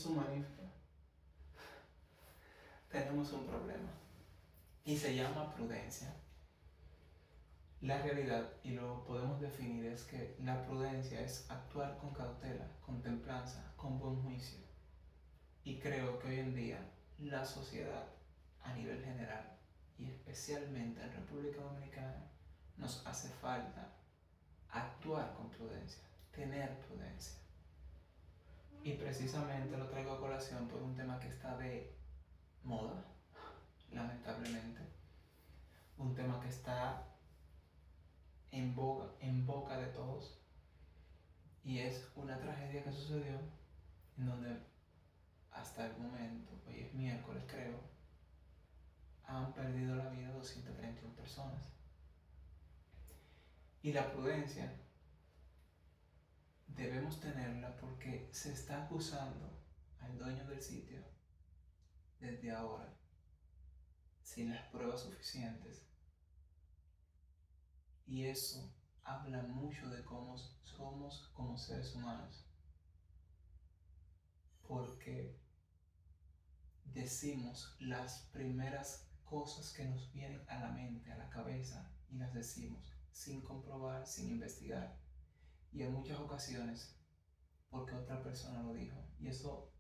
su magnífica, tenemos un problema y se llama prudencia. La realidad, y lo podemos definir, es que la prudencia es actuar con cautela, con templanza, con buen juicio. Y creo que hoy en día la sociedad a nivel general y especialmente en República Dominicana nos hace falta actuar con prudencia, tener prudencia. Y precisamente lo traigo a colación por un tema que está de moda, lamentablemente. Un tema que está en boca de todos. Y es una tragedia que sucedió en donde hasta el momento, hoy es miércoles creo, han perdido la vida 231 personas. Y la prudencia debemos tenerla porque se está acusando al dueño del sitio desde ahora, sin las pruebas suficientes. Y eso habla mucho de cómo somos como seres humanos. Porque decimos las primeras cosas que nos vienen a la mente, a la cabeza, y las decimos sin comprobar, sin investigar. Y en muchas ocasiones porque otra persona lo dijo. Y eso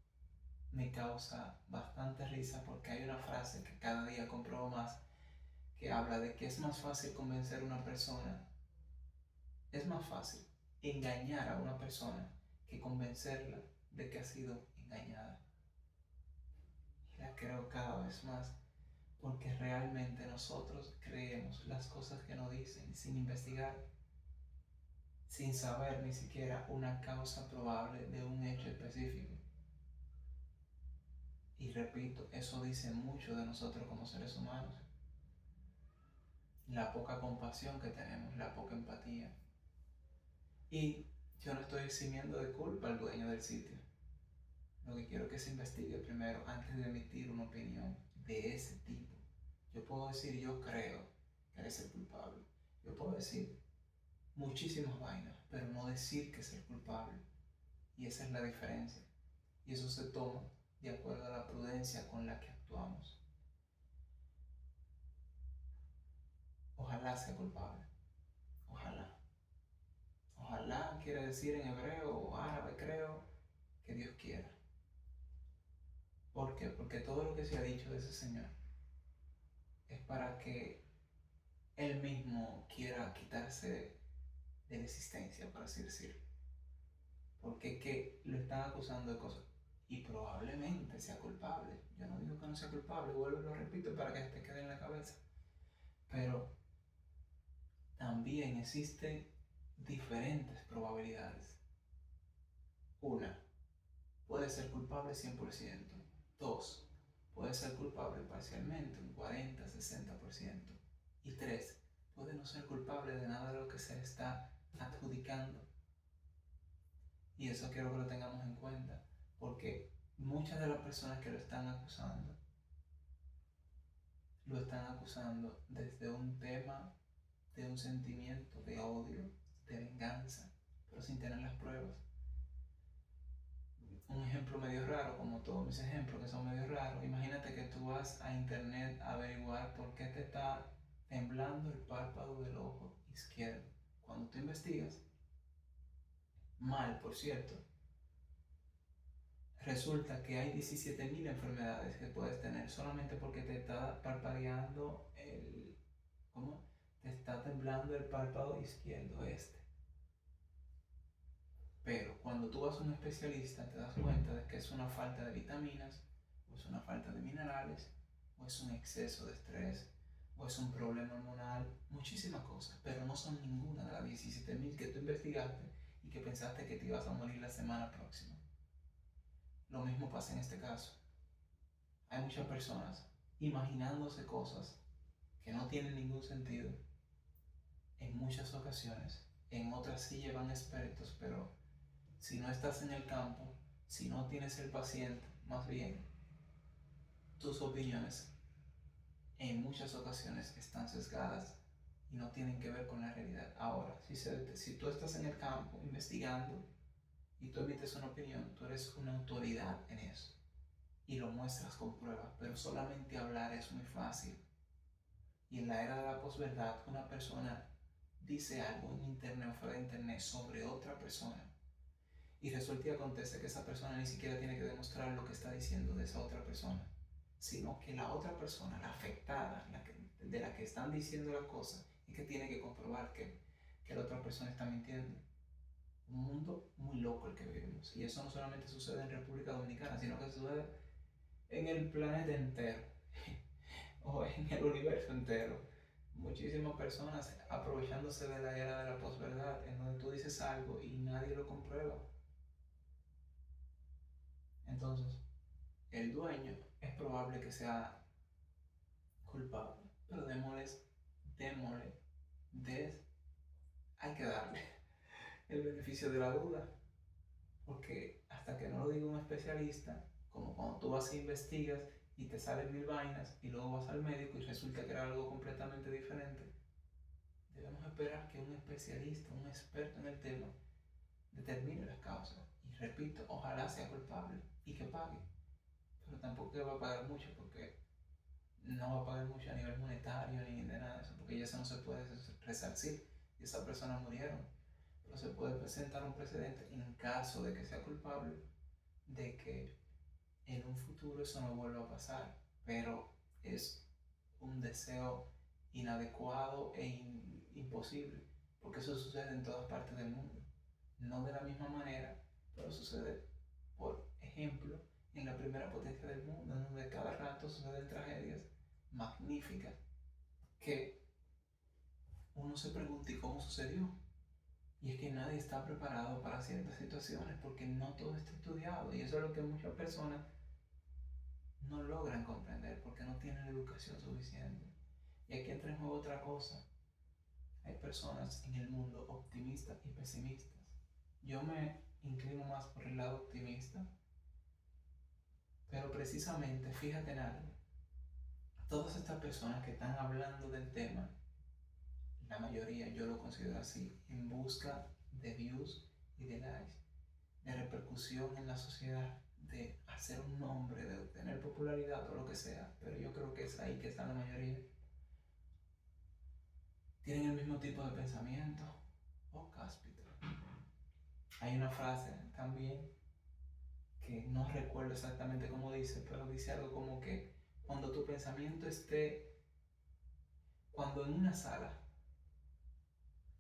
me causa bastante risa porque hay una frase que cada día compruebo más que habla de que es más fácil convencer a una persona, es más fácil engañar a una persona que convencerla de que ha sido engañada. Y la creo cada vez más porque realmente nosotros creemos las cosas que nos dicen sin investigar, sin saber ni siquiera una causa probable de un hecho específico. Y repito, eso dice mucho de nosotros como seres humanos. La poca compasión que tenemos, la poca empatía. Y yo no estoy eximiendo de culpa al dueño del sitio. Lo que quiero es que se investigue primero antes de emitir una opinión de ese tipo. Yo puedo decir, yo creo que eres el culpable. Yo puedo decir muchísimas vainas, pero no decir que es el culpable. Y esa es la diferencia. Y eso se toma de acuerdo a la prudencia con la que actuamos. Ojalá sea culpable. Ojalá. Ojalá quiere decir en hebreo o árabe, creo, que Dios quiera. ¿Por qué? Porque todo lo que se ha dicho de ese Señor es para que Él mismo quiera quitarse de la existencia, por así decirlo. Porque es que lo están acusando de cosas y probablemente sea culpable. Yo no digo que no sea culpable, vuelvo y lo repito para que te quede en la cabeza. Pero también existen diferentes probabilidades. Una, puede ser culpable 100%. Dos, puede ser culpable parcialmente, un 40, 60%. Y tres, puede no ser culpable de nada de lo que se le está adjudicando. Y eso quiero que lo tengamos en cuenta, porque muchas de las personas que lo están acusando desde un tema de un sentimiento de odio, de venganza, pero sin tener las pruebas. Un ejemplo medio raro, como todos mis ejemplos que son medio raros. Imagínate que tú vas a internet a averiguar por qué te está temblando el párpado del ojo izquierdo. Cuando tú investigas, mal por cierto, resulta que hay 17.000 enfermedades que puedes tener solamente porque te está parpadeando ¿cómo? Te está temblando el párpado izquierdo Pero cuando tú vas a un especialista te das cuenta de que es una falta de vitaminas, o es una falta de minerales, o es un exceso de estrés, o es un problema hormonal, muchísimas cosas, pero no son ninguna de las 17.000 que tú investigaste y que pensaste que te ibas a morir la semana próxima. Lo mismo pasa en este caso. Hay muchas personas imaginándose cosas que no tienen ningún sentido en muchas ocasiones. En otras sí llevan expertos, pero si no estás en el campo, si no tienes el paciente, más bien, tus opiniones en muchas ocasiones están sesgadas y no tienen que ver con la realidad. Ahora, si tú estás en el campo investigando y tú emites una opinión, tú eres una autoridad en eso y lo muestras con pruebas, pero solamente hablar es muy fácil. Y en la era de la posverdad, una persona dice algo en internet o fuera de internet sobre otra persona y resulta y acontece que esa persona ni siquiera tiene que demostrar lo que está diciendo de esa otra persona, sino que la otra persona, la afectada, de la que están diciendo la cosa, es que tiene que comprobar que la otra persona está mintiendo. Un mundo muy loco el que vivimos. Y eso no solamente sucede en República Dominicana, sino que sucede en el planeta entero o en el universo entero. Muchísimas personas aprovechándose de la era de la posverdad, en donde tú dices algo y nadie lo comprueba. Entonces, el dueño es probable que sea culpable, pero démosle, hay que darle el beneficio de la duda, porque hasta que no lo diga un especialista, como cuando tú vas e investigas y te salen 1000 vainas y luego vas al médico y resulta que era algo completamente diferente, debemos esperar que un especialista, un experto en el tema, determine las causas. Y repito, ojalá sea culpable y que pague, pero tampoco va a pagar mucho, porque no va a pagar mucho a nivel monetario ni de nada de eso, porque ya eso no se puede resarcir y esas personas murieron. Pero se puede presentar un precedente en caso de que sea culpable, de que en un futuro eso no vuelva a pasar. Pero es un deseo inadecuado e imposible, porque eso sucede en todas partes del mundo. No de la misma manera, pero sucede, por ejemplo, en la primera potencia del mundo, en donde cada rato suceden tragedias magníficas que uno se pregunta ¿y cómo sucedió? Y es que nadie está preparado para ciertas situaciones porque no todo está estudiado, y eso es lo que muchas personas no logran comprender porque no tienen educación suficiente. Y aquí entra en juego otra cosa. Hay personas en el mundo optimistas y pesimistas. Yo me inclino más por el lado optimista, pero precisamente fíjate en algo. Todas estas personas que están hablando del tema, la mayoría yo lo considero así, en busca de views y de likes, de repercusión en la sociedad, de hacer un nombre, de obtener popularidad o lo que sea, pero yo creo que es ahí que está la mayoría. Tienen el mismo tipo de pensamiento o cáspita. Hay una frase también que no recuerdo exactamente cómo dice, pero dice algo como que cuando tu pensamiento esté, cuando en una sala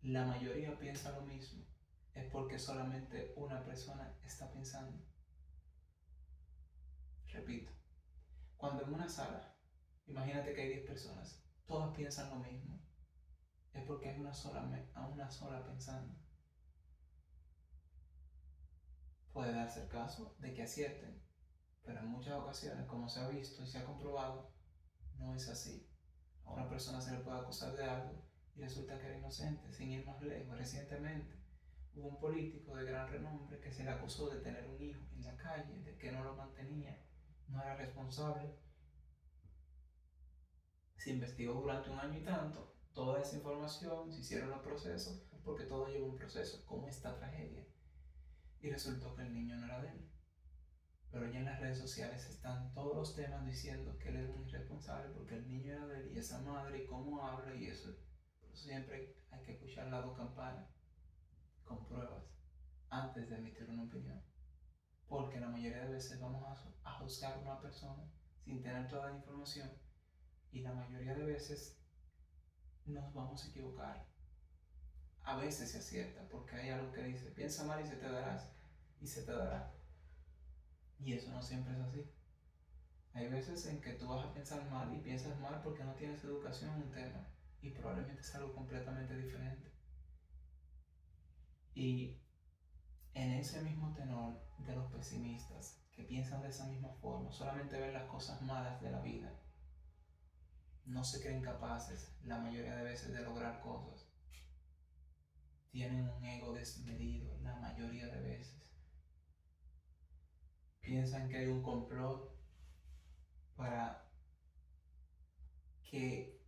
la mayoría piensa lo mismo, es porque solamente una persona está pensando. Repito, cuando en una sala, imagínate que hay 10 personas, todas piensan lo mismo, es porque hay una sola pensando. Puede darse el caso de que acierten, pero en muchas ocasiones, como se ha visto y se ha comprobado, no es así. A una persona se le puede acusar de algo y resulta que era inocente. Sin ir más lejos, recientemente hubo un político de gran renombre que se le acusó de tener un hijo en la calle, de que no lo mantenía, no era responsable. Se investigó durante un año y tanto toda esa información, se hicieron los procesos, porque todo lleva un proceso, como esta tragedia. Y resultó que el niño no era de él. Pero ya en las redes sociales están todos los temas diciendo que él es un irresponsable porque el niño era de él y esa madre y cómo habla y eso. Por eso siempre hay que escuchar las dos campanas con pruebas antes de emitir una opinión. Porque la mayoría de veces vamos a juzgar a una persona sin tener toda la información y la mayoría de veces nos vamos a equivocar. A veces se acierta porque hay algo que dice piensa mal y se te darás y se te dará. Y eso no siempre es así. Hay veces en que tú vas a pensar mal y piensas mal porque no tienes educación en un tema y probablemente es algo completamente diferente. Y en ese mismo tenor de los pesimistas que piensan de esa misma forma, solamente ven las cosas malas de la vida, no se creen capaces la mayoría de veces de lograr cosas, tienen un ego desmedido la mayoría de veces, piensan que hay un complot para que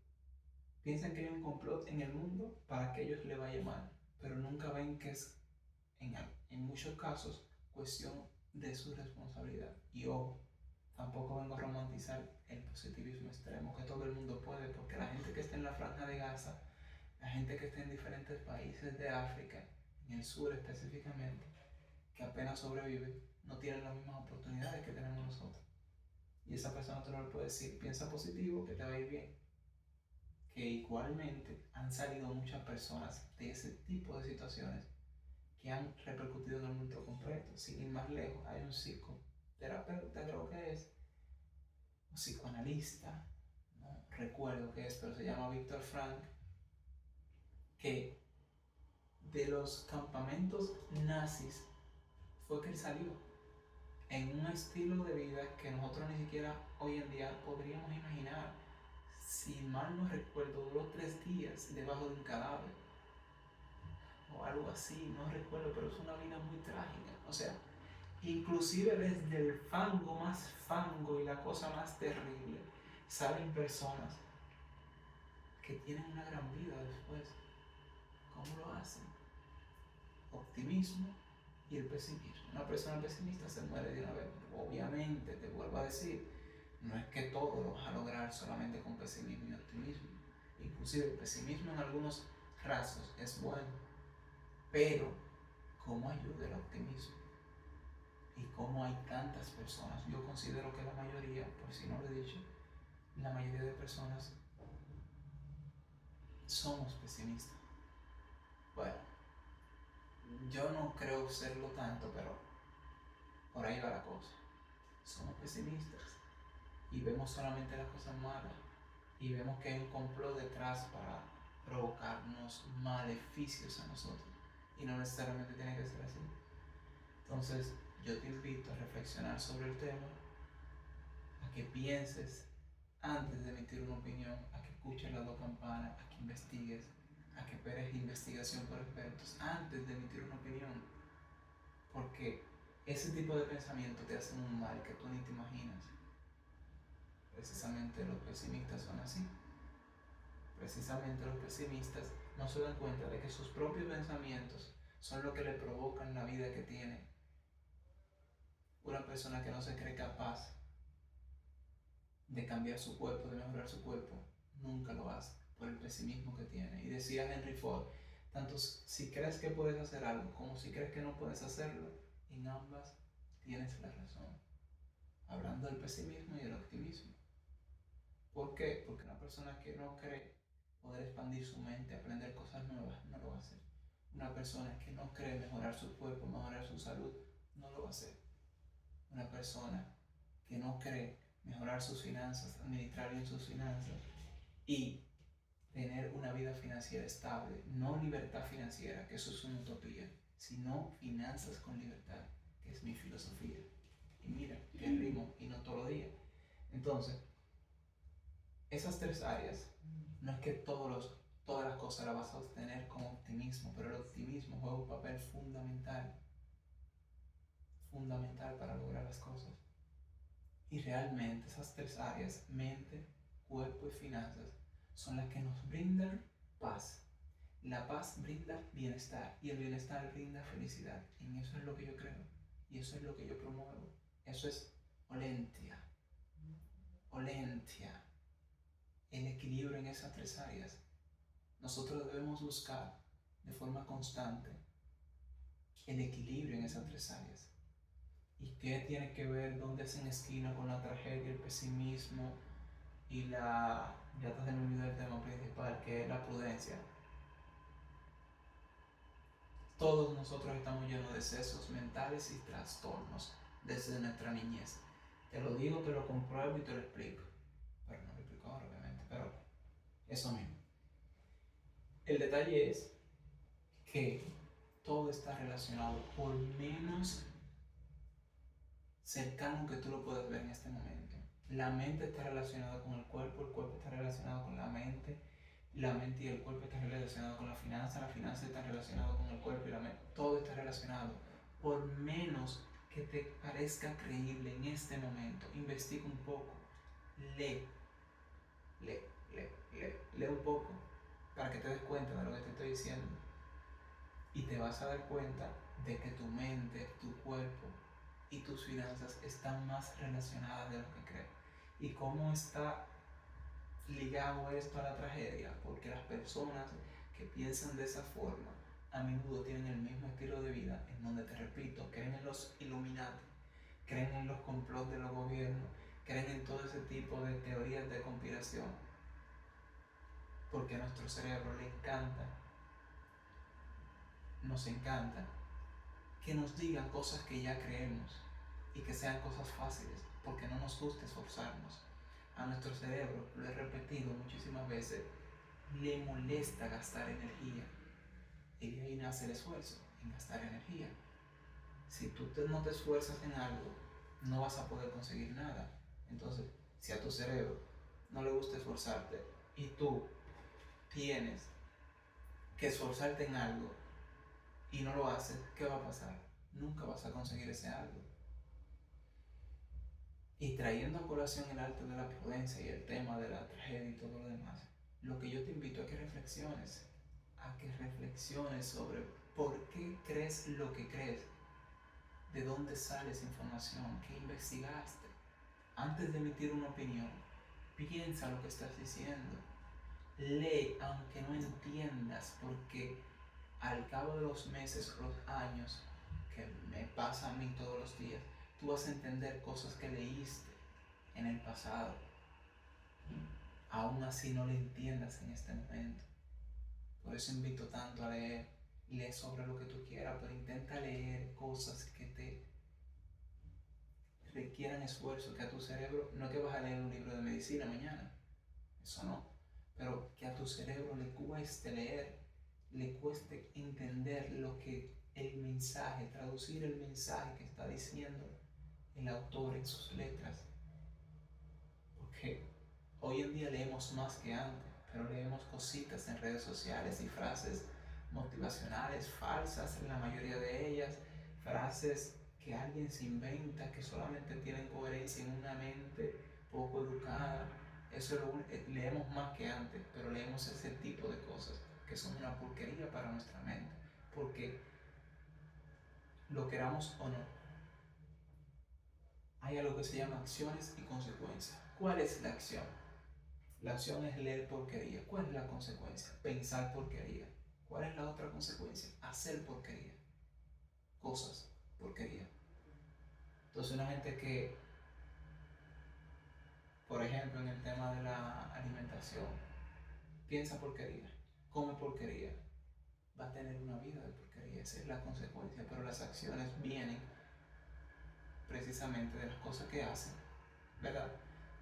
piensan que hay un complot en el mundo para que a ellos les vaya mal, pero nunca ven que es en muchos casos cuestión de su responsabilidad. Y ojo, tampoco vengo a romantizar el positivismo extremo, que todo el mundo puede, porque la gente que está en la Franja de Gaza, la gente que está en diferentes países de África, en el sur específicamente, que apenas sobreviven, no tienen las mismas oportunidades que tenemos nosotros. Y esa persona tú no le puedes decir, piensa positivo, que te va a ir bien. Que igualmente han salido muchas personas de ese tipo de situaciones que han repercutido en el mundo completo. Sin ir más lejos, hay un psicoterapeuta, creo que es, un psicoanalista, no recuerdo qué es, pero se llama Viktor Frank, que de los campamentos nazis fue que él salió en un estilo de vida que nosotros ni siquiera hoy en día podríamos imaginar. Si mal no recuerdo, duró 3 días debajo de un cadáver o algo así, no recuerdo, pero es una vida muy trágica. O sea, inclusive desde el fango más fango y la cosa más terrible, salen personas que tienen una gran vida después. ¿Cómo lo hacen? Optimismo y el pesimismo. Una persona pesimista se muere de una vez. Obviamente, te vuelvo a decir, no es que todo lo vas a lograr solamente con pesimismo y optimismo. Inclusive el pesimismo en algunos rasgos es bueno, pero ¿cómo ayuda el optimismo? Y cómo hay tantas personas, yo considero que la mayoría, por si no lo he dicho, la mayoría de personas somos pesimistas. Bueno, yo no creo serlo tanto, pero por ahí va la cosa. Somos pesimistas y vemos solamente las cosas malas y vemos que hay un complot detrás para provocarnos maleficios a nosotros y no necesariamente tiene que ser así. Entonces yo te invito a reflexionar sobre el tema, a que pienses antes de emitir una opinión, a que escuches las 2 campanas, a que investigues, a que esperes investigación por expertos antes de emitir una opinión, porque ese tipo de pensamiento te hace un mal que tú ni te imaginas. Precisamente los pesimistas son así. Precisamente los pesimistas no se dan cuenta de que sus propios pensamientos son lo que le provocan la vida que tiene. Una persona que no se cree capaz de cambiar su cuerpo, de mejorar su cuerpo, nunca lo hace por el pesimismo que tiene. Y decía Henry Ford, tanto si crees que puedes hacer algo como si crees que no puedes hacerlo, en ambas tienes la razón. Hablando del pesimismo y el optimismo. ¿Por qué? Porque una persona que no cree poder expandir su mente, aprender cosas nuevas, no lo va a hacer. Una persona que no cree mejorar su cuerpo, mejorar su salud, no lo va a hacer. Una persona que no cree mejorar sus finanzas, administrar bien sus finanzas y tener una vida financiera estable, no libertad financiera, que eso es una utopía, sino finanzas con libertad, que es mi filosofía. Y mira, que rimo y no todo el día. Entonces, esas 3 áreas, no es que todas las cosas las vas a obtener con optimismo, pero el optimismo juega un papel fundamental para lograr las cosas. Y realmente esas 3 áreas, mente, cuerpo y finanzas, son las que nos brindan paz. La paz brinda bienestar y el bienestar brinda felicidad. En eso es lo que yo creo y eso es lo que yo promuevo. Eso es olentia. Olentia. El equilibrio en esas 3 áreas. Nosotros debemos buscar de forma constante el equilibrio en esas 3 áreas. ¿Y qué tiene que ver dónde hacen esquina con la tragedia, el pesimismo y ya te has olvidado el tema principal, que es la prudencia? Todos nosotros estamos llenos de excesos mentales y trastornos desde nuestra niñez. Te lo digo, te lo compruebo y te lo explico. Pero no lo explico ahora, obviamente, pero eso mismo. El detalle es que todo está relacionado, por menos cercano que tú lo puedas ver en este momento. La mente está relacionada con el cuerpo está relacionado con la mente y el cuerpo está relacionado con la finanza está relacionado con el cuerpo y la mente. Todo está relacionado. Por menos que te parezca creíble en este momento, investiga un poco, lee un poco para que te des cuenta de lo que te estoy diciendo. y te vas a dar cuenta de que tu mente, tu cuerpo y tus finanzas están más relacionadas de lo que crees. ¿Y cómo está ligado esto a la tragedia? Porque las personas que piensan de esa forma a menudo tienen el mismo estilo de vida, en donde, te repito, creen en los Illuminati, creen en los complots de los gobiernos, creen en todo ese tipo de teorías de conspiración, porque a nuestro cerebro le encanta, nos encanta que nos digan cosas que ya creemos y que sean cosas fáciles, porque no nos gusta esforzarnos. A nuestro cerebro, lo he repetido muchísimas veces, le molesta gastar energía, y de ahí nace el esfuerzo, en gastar energía. Si tú no te esfuerzas en algo, no vas a poder conseguir nada. Entonces, si a tu cerebro no le gusta esforzarte y tú tienes que esforzarte en algo y no lo haces, ¿qué va a pasar? Nunca vas a conseguir ese algo. Y trayendo a colación el arte de la prudencia y el tema de la tragedia y todo lo demás, lo que yo te invito a que reflexiones sobre por qué crees lo que crees, de dónde sale esa información, qué investigaste. Antes de emitir una opinión, piensa lo que estás diciendo. Lee aunque no entiendas, porque al cabo de los meses o los años, que me pasa a mí todos los días, tú vas a entender cosas que leíste en el pasado. Aún así no lo entiendas en este momento. Por eso invito tanto a leer. Lee sobre lo que tú quieras, pero intenta leer cosas que te requieran esfuerzo, que a tu cerebro, no que vas a leer un libro de medicina mañana, eso no, pero que a tu cerebro le cueste leer, le cueste entender lo que el mensaje, traducir el mensaje que está diciendo el autor en sus letras. Porque hoy en día leemos más que antes, pero leemos cositas en redes sociales y frases motivacionales falsas, en la mayoría de ellas, frases que alguien se inventa, que solamente tienen coherencia en una mente poco educada. Eso leemos más que antes, pero leemos ese tipo de cosas que son una porquería para nuestra mente, porque lo queramos o no, hay algo que se llama acciones y consecuencias. ¿Cuál es la acción? La acción es leer porquería. ¿Cuál es la consecuencia? Pensar porquería. ¿Cuál es la otra consecuencia? Hacer porquería. Cosas porquería. Entonces una gente que, por ejemplo, en el tema de la alimentación, piensa porquería, come porquería, va a tener una vida de porquería. Esa es la consecuencia. Pero las acciones vienen precisamente de las cosas que hacen, ¿verdad?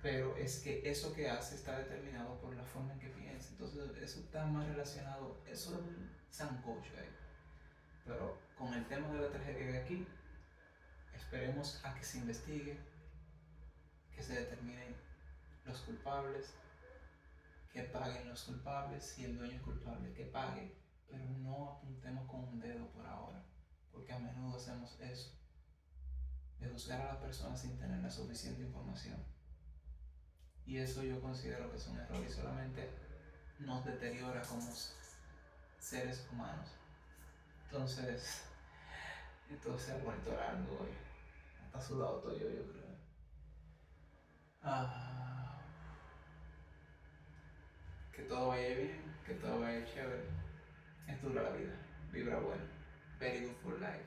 Pero es que eso que hace está determinado por la forma en que piensa. Entonces eso está más relacionado, eso es un sancocho ahí. Pero con el tema de la tragedia de aquí, esperemos a que se investigue, que se determinen los culpables, que paguen los culpables, si el dueño es culpable, que pague, pero no apuntemos con un dedo por ahora, porque a menudo hacemos eso, de juzgar a la persona sin tener la suficiente información. Y eso yo considero que es un error y solamente nos deteriora como seres humanos. Entonces se ha vuelto largo hoy. Está sudado todo yo creo. Que todo vaya bien, que todo vaya chévere. Es dura la vida, vibra bueno. Very good for life.